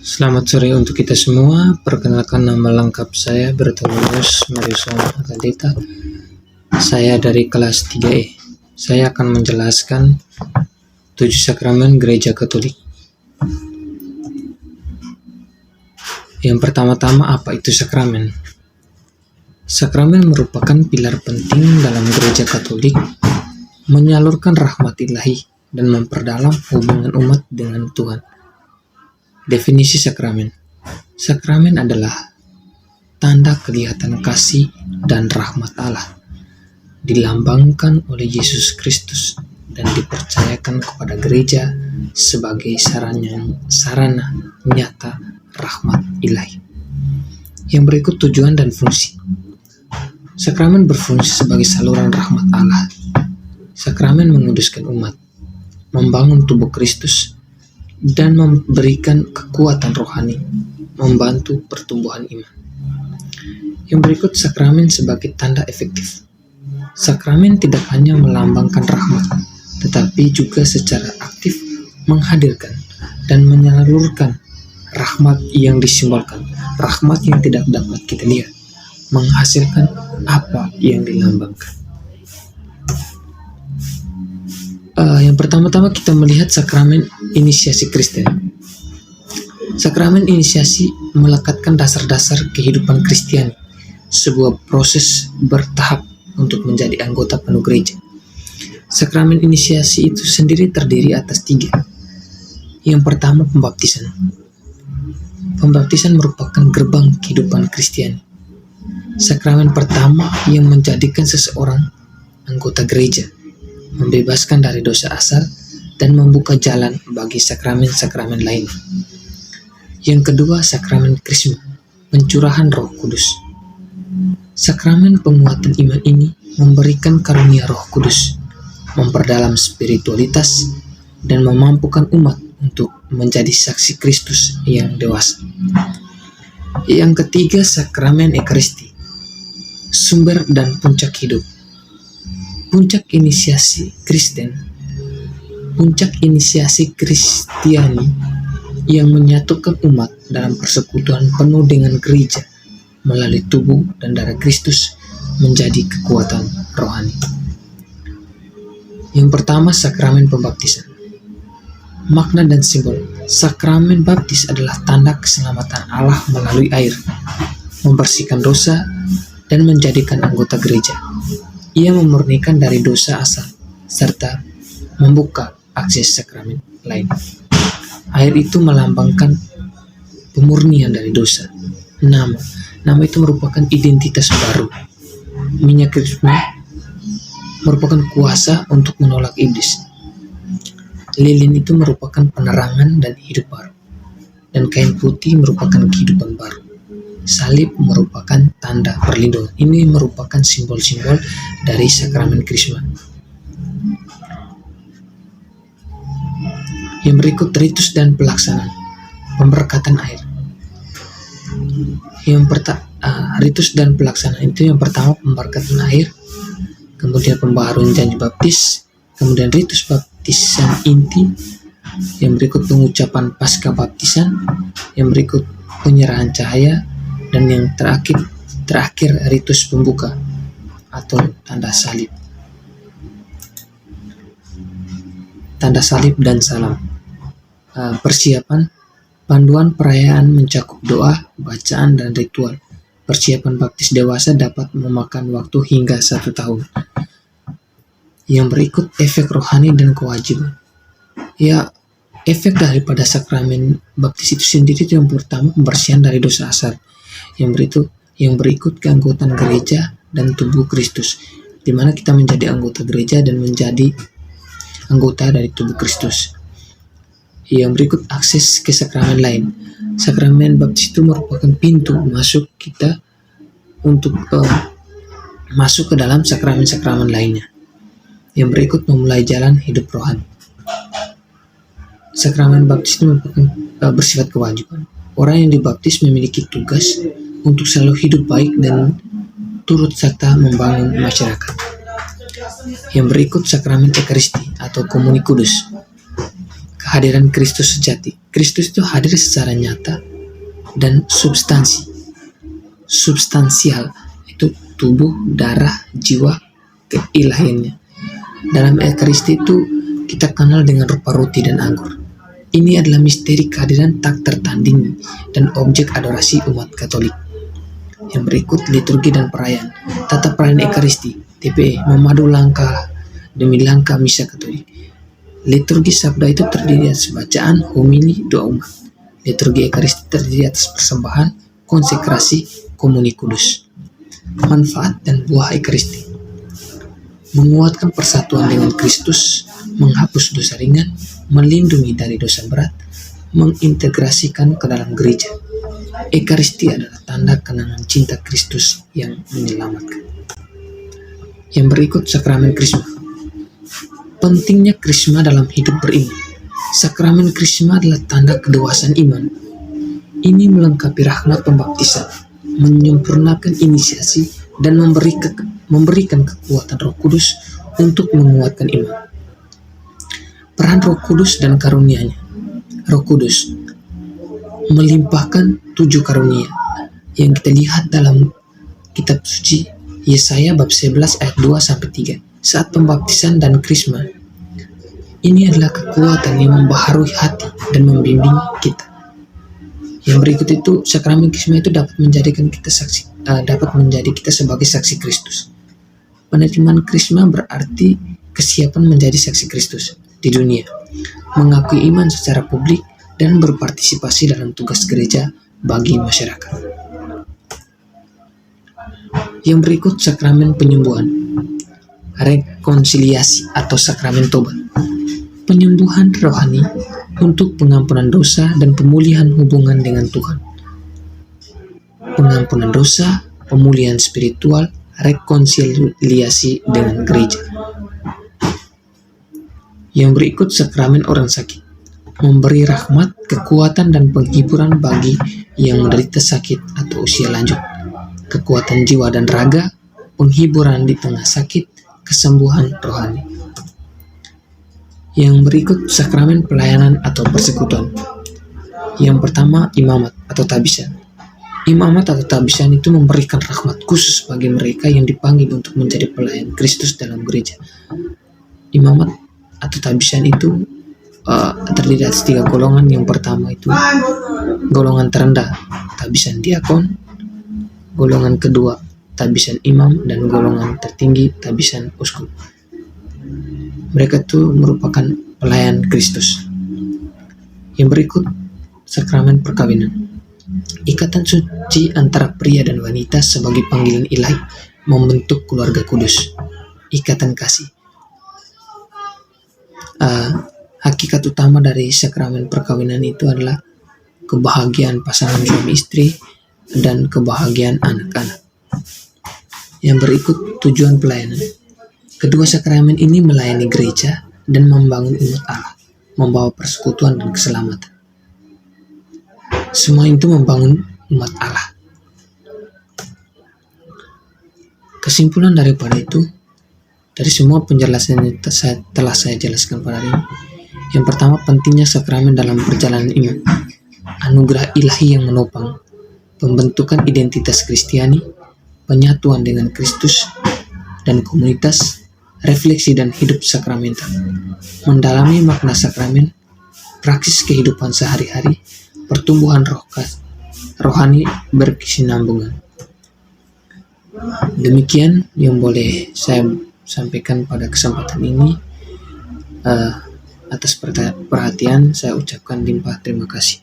Selamat sore untuk kita semua. Perkenalkan, nama lengkap saya Bertolus Marison Akadita. Saya dari kelas 3E. Saya akan menjelaskan 7 sakramen Gereja Katolik. Yang pertama-tama, apa itu sakramen? Sakramen merupakan pilar penting dalam Gereja Katolik, menyalurkan rahmat ilahi dan memperdalam hubungan umat dengan Tuhan. Definisi sakramen. Sakramen adalah tanda kelihatan kasih dan rahmat Allah, dilambangkan oleh Yesus Kristus dan dipercayakan kepada gereja sebagai sarana nyata rahmat ilahi. Yang berikut tujuan dan fungsi. Sakramen berfungsi sebagai saluran rahmat Allah. Sakramen menguduskan umat, membangun tubuh Kristus, dan memberikan kekuatan rohani, membantu pertumbuhan iman. Yang berikut sakramen sebagai tanda efektif. Sakramen tidak hanya melambangkan rahmat, tetapi juga secara aktif menghadirkan dan menyalurkan rahmat yang disimbolkan, rahmat yang tidak dapat kita lihat, menghasilkan apa yang dilambangkan. Yang pertama-tama kita melihat sakramen inisiasi Kristen. Sakramen inisiasi melekatkan dasar-dasar kehidupan Kristiani, sebuah proses bertahap untuk menjadi anggota penuh gereja. Sakramen inisiasi itu sendiri terdiri atas 3. Yang pertama, pembaptisan. Pembaptisan merupakan gerbang kehidupan Kristiani. Sakramen pertama yang menjadikan seseorang anggota gereja, membebaskan dari dosa asal, dan membuka jalan bagi sakramen-sakramen lain. Yang kedua, sakramen krisma, pencurahan Roh Kudus. Sakramen penguatan iman ini memberikan karunia Roh Kudus, memperdalam spiritualitas, dan memampukan umat untuk menjadi saksi Kristus yang dewasa. Yang ketiga, sakramen Ekaristi, sumber dan puncak hidup. Puncak inisiasi Kristiani yang menyatukan umat dalam persekutuan penuh dengan gereja melalui tubuh dan darah Kristus menjadi kekuatan rohani. Yang pertama, sakramen pembaptisan. Makna dan simbol. Sakramen baptis adalah tanda keselamatan Allah melalui air, membersihkan dosa, dan menjadikan anggota gereja. Ia memurnikan dari dosa asal, serta membuka akses sakramen lain. Air itu melambangkan pemurnian dari dosa. Nama itu merupakan identitas baru. Minyak krisma merupakan kuasa untuk menolak iblis. Lilin itu merupakan penerangan dan hidup baru. Dan kain putih merupakan kehidupan baru. Salib merupakan tanda perlindungan. Ini merupakan simbol-simbol dari sakramen krisma. Yang berikut, ritus dan pelaksanaan. Pemberkatan air. Ritus dan pelaksanaan itu yang pertama pemberkatan air, kemudian pembaharuan janji baptis, kemudian ritus baptisan inti, yang berikut pengucapan pasca baptisan, yang berikut penyerahan cahaya, dan yang terakhir ritus pembuka atau tanda salib. Tanda salib dan salam. Persiapan, panduan perayaan mencakup doa, bacaan, dan ritual. Persiapan baptis dewasa dapat memakan waktu hingga 1 tahun. Yang berikut efek rohani dan kewajiban. Efek daripada sakramen baptis itu sendiri itu yang pertama pembersihan dari dosa asal. Yang berikut keanggotaan gereja dan tubuh Kristus, di mana kita menjadi anggota gereja dan menjadi anggota dari tubuh Kristus. Yang berikut akses ke sakramen lain. Sakramen baptis itu merupakan pintu masuk kita untuk masuk ke dalam sakramen-sakramen lainnya. Yang berikut memulai jalan hidup rohani. Sakramen baptis itu merupakan bersifat kewajiban. Orang yang dibaptis memiliki tugas untuk selalu hidup baik dan turut serta membangun masyarakat. Yang berikut sakramen Ekaristi atau komuni kudus. Kehadiran Kristus sejati. Kristus itu hadir secara nyata dan substansial, itu tubuh, darah, jiwa, keilahiannya. Dalam Ekaristi itu kita kenal dengan rupa roti dan anggur. Ini adalah misteri kehadiran tak tertandingi dan objek adorasi umat Katolik. Yang berikut liturgi dan perayaan. Tata perayaan Ekaristi, TPE, memadu langkah demi langkah misa Katolik. Liturgi sabda itu terdiri atas bacaan, homili, doa umat. Liturgi Ekaristi terdiri atas persembahan, konsekrasi, komuni kudus. Manfaat dan buah Ekaristi: menguatkan persatuan dengan Kristus, menghapus dosa ringan, melindungi dari dosa berat, mengintegrasikan ke dalam gereja. Ekaristi adalah tanda kenangan cinta Kristus yang menyelamatkan. Yang berikut sakramen Krisma. Pentingnya Krisma dalam hidup beriman. Sakramen Krisma adalah tanda kedewasaan iman. Ini melengkapi rahmat pembaptisan, menyempurnakan inisiasi, dan memberikan kekuatan Roh Kudus untuk menguatkan iman. Peran Roh Kudus dan karunia-Nya. Roh Kudus melimpahkan 7 karunia yang kita lihat dalam kitab suci Yesaya bab 11 ayat 2-3 saat pembaptisan dan krisma. Ini adalah kekuatan yang membaharui hati dan membimbing kita. Yang berikut itu, sakramen krisma itu dapat menjadi kita sebagai saksi Kristus. Penerimaan krisma berarti kesiapan menjadi saksi Kristus di dunia, mengakui iman secara publik, dan berpartisipasi dalam tugas gereja bagi masyarakat. Yang berikut sakramen penyembuhan, rekonsiliasi atau sakramen tobat. Penyembuhan rohani untuk pengampunan dosa dan pemulihan hubungan dengan Tuhan. Pengampunan dosa, pemulihan spiritual, rekonsiliasi dengan gereja. Yang berikut sakramen orang sakit. Memberi rahmat, kekuatan, dan penghiburan bagi yang menderita sakit atau usia lanjut. Kekuatan jiwa dan raga, penghiburan di tengah sakit, kesembuhan rohani. Yang berikut sakramen pelayanan atau persekutuan. Yang pertama, imamat atau tabisan. Imamat atau tabisan itu memberikan rahmat khusus bagi mereka yang dipanggil untuk menjadi pelayan Kristus dalam gereja. Imamat atau tabisan itu terdiri atas 3 golongan. Yang pertama itu golongan terendah, tabisan diakon. Golongan kedua, tabisan imam. Dan golongan tertinggi, tabisan uskup. Mereka itu merupakan pelayan Kristus. Yang berikut sakramen perkawinan. Ikatan suci antara pria dan wanita sebagai panggilan ilahi membentuk keluarga kudus. Ikatan kasih. Hakikat utama dari sakramen perkawinan itu adalah kebahagiaan pasangan suami istri dan kebahagiaan anak-anak. Yang berikut tujuan pelayanan. Kedua sakramen ini melayani gereja dan membangun umat Allah, membawa persekutuan dan keselamatan. Semua itu membangun umat Allah. Kesimpulan daripada itu, dari semua penjelasan yang telah saya jelaskan pada hari ini, yang pertama, pentingnya sakramen dalam perjalanan iman, anugerah ilahi yang menopang, pembentukan identitas Kristiani, penyatuan dengan Kristus dan komunitas, refleksi dan hidup sakramental, mendalami makna sakramen, praksis kehidupan sehari-hari, pertumbuhan rohani berkesinambungan. Demikian yang boleh saya sampaikan pada kesempatan ini. Atas perhatian saya ucapkan limpah terima kasih.